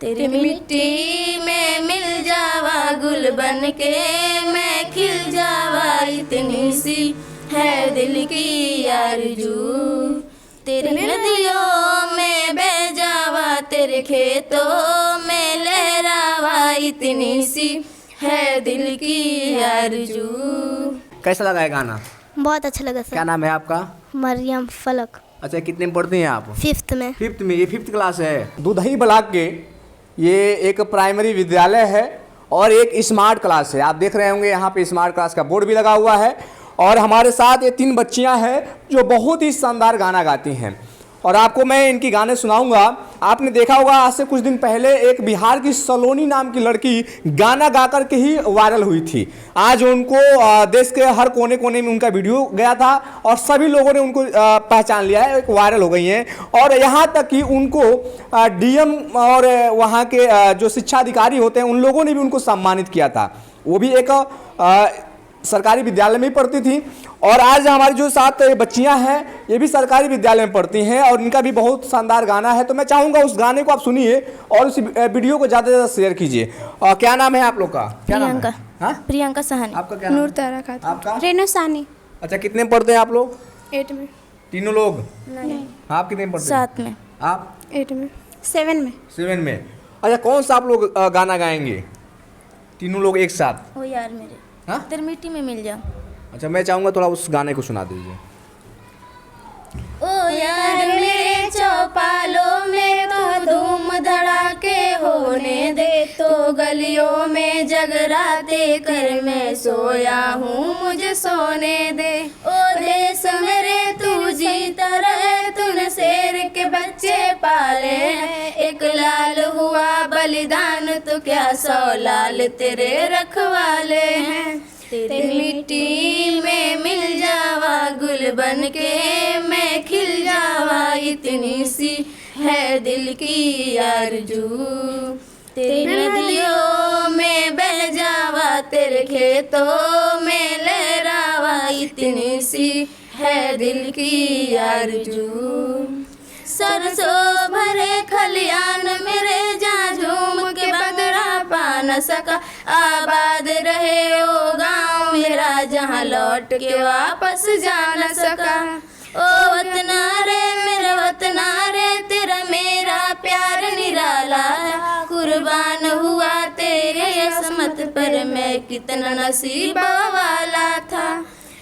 तेरी मिट्टी में मिल जावा गुल बन के मैं खिल जावा, इतनी सी है दिल की आरज़ू। तेरी नदियों में बह जावा, तेरे खेतों में लहरावा, इतनी सी है दिल की आरज़ू। कैसा लगा है गाना? बहुत अच्छा लगा सर। क्या नाम है आपका? मरियम फलक। अच्छा, कितने में पढ़ती हैं आप? 5th में। 5th में, ये 5th क्लास है। दुधही ब्लॉक के ये एक प्राइमरी विद्यालय है और एक स्मार्ट क्लास है। आप देख रहे होंगे यहाँ पे स्मार्ट क्लास का बोर्ड भी लगा हुआ है और हमारे साथ ये 3 बच्चियाँ हैं जो बहुत ही शानदार गाना गाती हैं और आपको मैं इनकी गाने सुनाऊंगा। आपने देखा होगा आज से कुछ दिन पहले एक बिहार की सलोनी नाम की लड़की गाना गा कर के ही वायरल हुई थी। आज उनको देश के हर कोने कोने में उनका वीडियो गया था और सभी लोगों ने उनको पहचान लिया है, एक वायरल हो गई हैं और यहाँ तक कि उनको डीएम और वहाँ के जो शिक्षा अधिकारी होते हैं उन लोगों ने भी उनको सम्मानित किया था। वो भी एक सरकारी विद्यालय में ही पढ़ती थी और आज हमारी जो 7 बच्चियां हैं ये भी सरकारी विद्यालय में पढ़ती हैं और इनका भी बहुत शानदार गाना है। तो मैं चाहूँगा उस गाने को आप सुनिए और उस वीडियो को ज़्यादा से ज़्यादा शेयर कीजिए। क्या नाम है आप लोग का? क्या नाम है? हाँ? प्रियंका सहानी। आपका क्या नाम? नूर तारा खातून। आपका? रेनू सानी। अच्छा, कितने में पढ़ते हैं आप लोग? 8 में। तीनों लोग? नहीं। आप कितने में पढ़ते हैं? 7 में। आप? 8 में। 7 में। 7 में। अच्छा, कौन सा आप लोग गाना गाएंगे तीनों लोग एक साथ? ओ यार मेरे, हाँ? तेरी मिट्टी में मिल जा। अच्छा, मैं चाहूँगा थोड़ा उस गाने को सुना दीजिए। ओ यार मेरे चौपालों में तो धूम धड़ाके होने दे, तो गलियों में जगराते कर मैं सोया हूँ मुझे सोने दे। ओ देश मेरे तू जीता रहे, तूने शेर के बच्चे पाले हैं, एक लाल हुआ बलिदान तो क्या 100 लाल तेरे रखवाले हैं। तेरी मिट्टी में मिल जावा गुल बन के मैं खिल जावा, इतनी सी है दिल की आरज़ू। तेरी नदियों में बह जावा, तेरे खेतों में लहरावा, इतनी सी है दिल की आरज़ू। सरसों भरे खलियान मेरे जहाँ झूम के बगड़ा पा न सका, आबाद रहे ओ गाँव मेरा जहाँ लौट के वापस जा न सका। ओ वतना रे मेरा वतना रे, तेरा मेरा प्यार निराला, कुर्बान हुआ तेरे असमत पर मैं कितना नसीबा वाला था।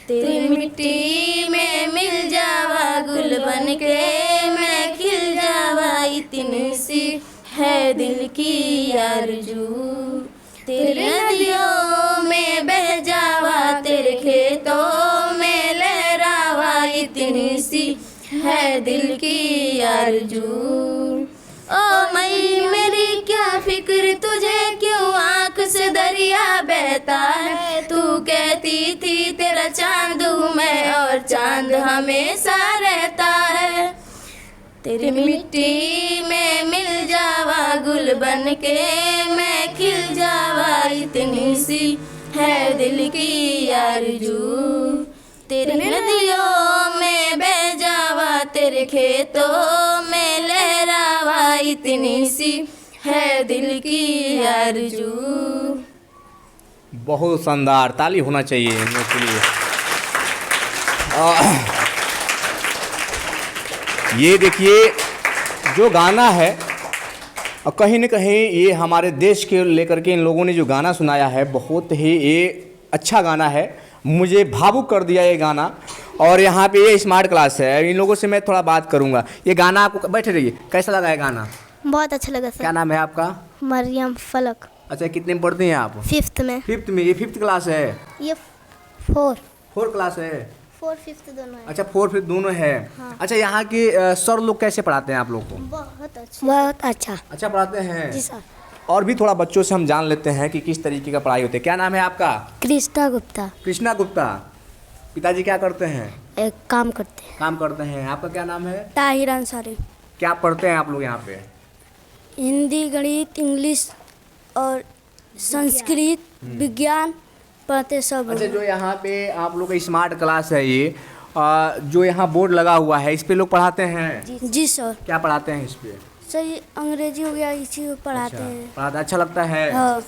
तेरी मिट्टी में मिल जावा गुल बन के मैं खिल जावा, इतनी सी है दिल की आरज़ू। तेरी नदियों में बह जावा, तेरे खेतों में लहरावा, इतनी सी है दिल की आरज़ू। ओ मई मेरी क्या फिक्र तुझे क्यों आँख से दरिया बहता है, तू कहती थी तेरा चांद हूँ मैं और चांद हमेशा रहता है। तेरी मिट्टी में मिल जावा गुल बन के मैं खिल जावा, इतनी सी है दिल की आरज़ू। तेरी नदियों में बह जावा, तेरे खेतों में लहरावा, इतनी सी है दिल की आरज़ू। बहुत शानदार, ताली होना चाहिए इन लोग के लिए। ये देखिए जो गाना है और कहीं न कहीं ये हमारे देश के लेकर के इन लोगों ने जो गाना सुनाया है बहुत ही ये अच्छा गाना है, मुझे भावुक कर दिया ये गाना। और यहाँ पे ये स्मार्ट क्लास है, इन लोगों से मैं थोड़ा बात करूँगा। ये गाना आपको, बैठे रहिए, कैसा लगा है गाना? बहुत अच्छा लगा सर। क्या नाम है आपका? मरियम फलक। अच्छा, कितने में पढ़ती हैं आप? 5th में। 5th में, ये 5th क्लास है? ये 4 क्लास है? 4 5th दोनों है। अच्छा, 4 5 दोनों है। हाँ। अच्छा, यहाँ के सर लोग कैसे पढ़ाते हैं आप लोग को? बहुत अच्छा। बहुत अच्छा। अच्छा पढ़ाते हैं? जी सर। और भी थोड़ा बच्चों से हम जान लेते हैं कि किस तरीके का पढ़ाई होती है। क्या नाम है आपका? कृष्णा गुप्ता। कृष्णा गुप्ता। पिताजी क्या करते हैं? एक काम करते हैं। काम करते हैं। आपका क्या नाम है? ताहिर अंसारी। क्या पढ़ते हैं आप लोग यहाँ पे? हिंदी, गणित, इंग्लिश और संस्कृत, विज्ञान पढ़ते सब। अच्छा, जो यहाँ पे आप लोग का स्मार्ट क्लास है ये जो यहाँ बोर्ड लगा हुआ है इस पे लोग पढ़ाते हैं? जी सर। क्या पढ़ाते हैं इस पे? सही अंग्रेजी हो गया, इसी को पढ़ाते हैं। पढ़ाता अच्छा लगता है। हाँ।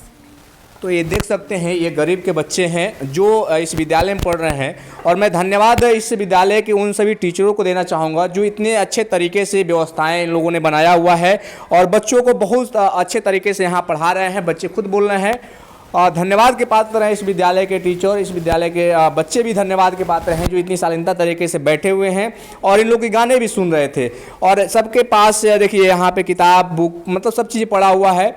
तो ये देख सकते हैं, ये गरीब के बच्चे हैं जो इस विद्यालय में पढ़ रहे हैं। और मैं धन्यवाद इस विद्यालय के उन सभी टीचरों को देना चाहूँगा जो इतने अच्छे तरीके से व्यवस्थाएं इन लोगों ने बनाया हुआ है और बच्चों को बहुत अच्छे तरीके से यहाँ पढ़ा रहे हैं। बच्चे खुद बोल रहे हैं और धन्यवाद के पात्र हैं इस विद्यालय के टीचर, इस विद्यालय के बच्चे भी धन्यवाद के पात्र हैं जो इतनी शालीनता तरीके से बैठे हुए हैं और इन लोग के गाने भी सुन रहे थे। और सबके पास देखिए यहाँ पे किताब बुक मतलब सब चीज़ें पड़ा हुआ है।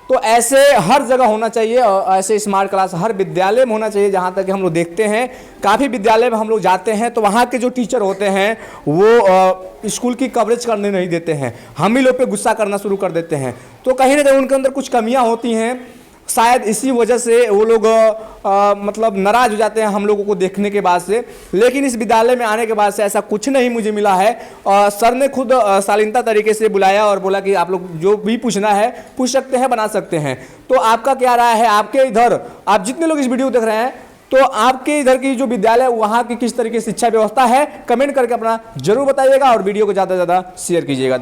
तो ऐसे हर जगह होना चाहिए और ऐसे स्मार्ट क्लास हर विद्यालय में होना चाहिए। जहाँ तक हम लोग देखते हैं काफ़ी विद्यालय में हम लोग जाते हैं तो वहाँ के जो टीचर होते हैं वो स्कूल की कवरेज करने नहीं देते हैं, हम ही लोग पे गुस्सा करना शुरू कर देते हैं। तो कहीं ना कहीं उनके अंदर कुछ कमियाँ होती हैं, शायद इसी वजह से वो लोग मतलब नाराज़ हो जाते हैं हम लोगों को देखने के बाद से। लेकिन इस विद्यालय में आने के बाद से ऐसा कुछ नहीं मुझे मिला है। सर ने खुद शालीनता तरीके से बुलाया और बोला कि आप लोग जो भी पूछना है पूछ सकते हैं, बना सकते हैं। तो आपका क्या राय है? आपके इधर आप जितने लोग इस वीडियो देख रहे हैं तो आपके इधर की जो विद्यालय वहाँ की किस तरह की शिक्षा व्यवस्था है, कमेंट करके अपना जरूर बताइएगा और वीडियो को ज़्यादा से ज़्यादा शेयर कीजिएगा।